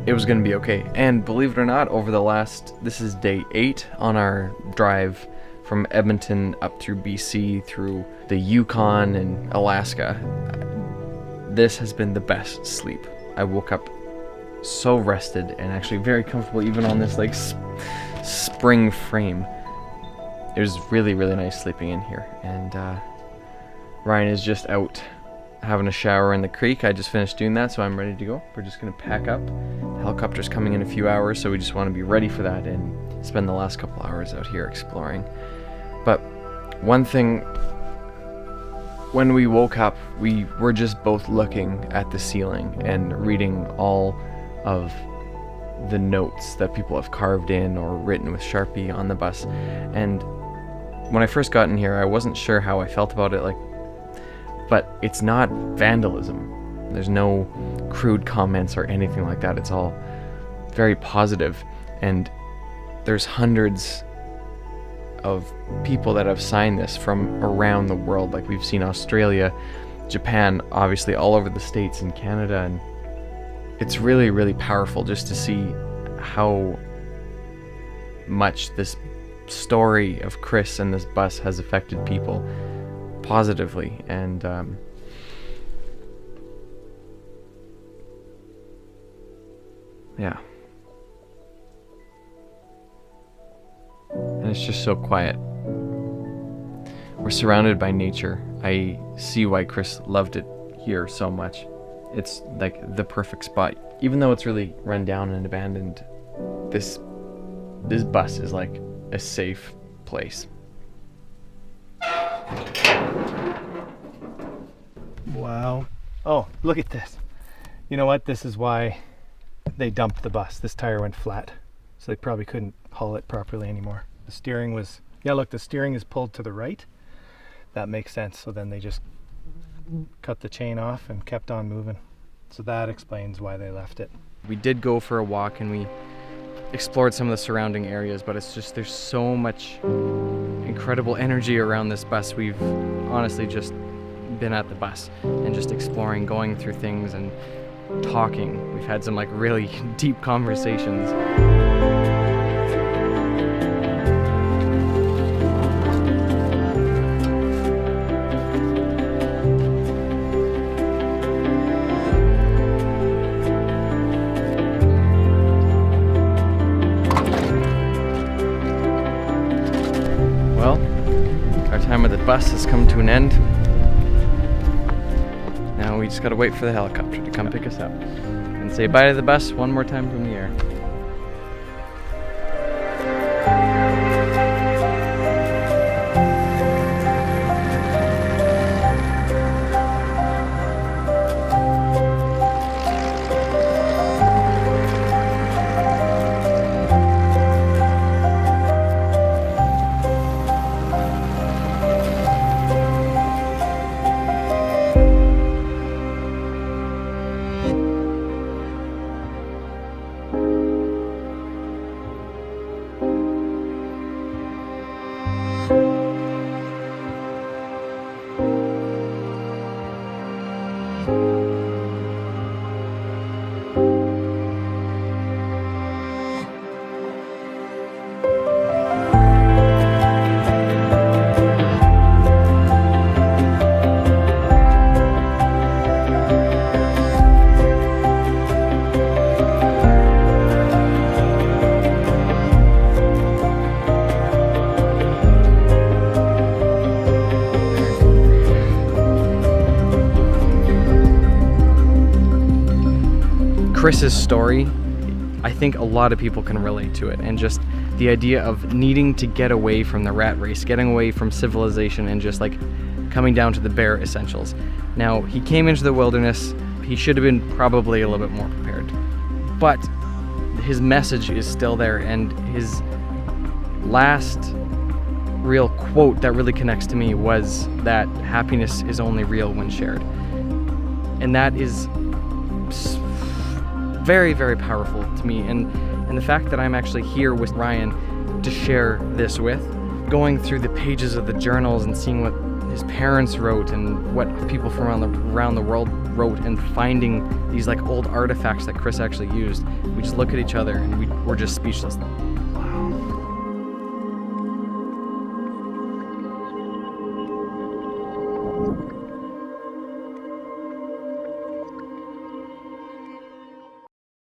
it was going to be okay. And believe it or not, this is day 8 on our drive from Edmonton up through BC, through the Yukon and Alaska. This has been the best sleep. I woke up so rested and actually very comfortable, even on this like spring frame. It was really, really nice sleeping in here. And Ryan is just out having a shower in the creek. I just finished doing that, so I'm ready to go. We're just gonna pack up. The helicopter's coming in a few hours, so we just want to be ready for that and spend the last couple hours out here exploring. But one thing, when we woke up, we were just both looking at the ceiling and reading all of the notes that people have carved in or written with Sharpie on the bus. And when I first got in here, I wasn't sure how I felt about it, but it's not vandalism. There's no crude comments or anything like that. It's all very positive, and there's hundreds of people that have signed this from around the world. Like, we've seen Australia, Japan, obviously all over the States and Canada, and it's really, really powerful just to see how much this story of Chris and this bus has affected people positively. And yeah, and it's just so quiet. We're surrounded by nature. I see why Chris loved it here so much. It's like the perfect spot. Even though it's really run down and abandoned, this bus is like a safe place. Wow. Oh, look at this. You know what? This is why they dumped the bus. This tire went flat, so they probably couldn't haul it properly anymore. The steering was, yeah, look, the steering is pulled to the right. That makes sense. So then they just cut the chain off and kept on moving. So that explains why they left it. We did go for a walk and we explored some of the surrounding areas, but it's just, there's so much incredible energy around this bus. We've honestly just been at the bus and just exploring, going through things and talking. We've had some like really deep conversations. Well, our time with the bus has come to an end. Now we just gotta wait for the helicopter to come pick us up and say bye to the bus one more time from the air. Chris's story, I think a lot of people can relate to it, and just the idea of needing to get away from the rat race, getting away from civilization, and just like coming down to the bare essentials. Now, he came into the wilderness, he should have been probably a little bit more prepared, but his message is still there, and his last real quote that really connects to me was that happiness is only real when shared. And that is very, very powerful to me, and the fact that I'm actually here with Ryan to share this with, going through the pages of the journals and seeing what his parents wrote and what people from around the world wrote and finding these like old artifacts that Chris actually used. We just look at each other and we're just speechless.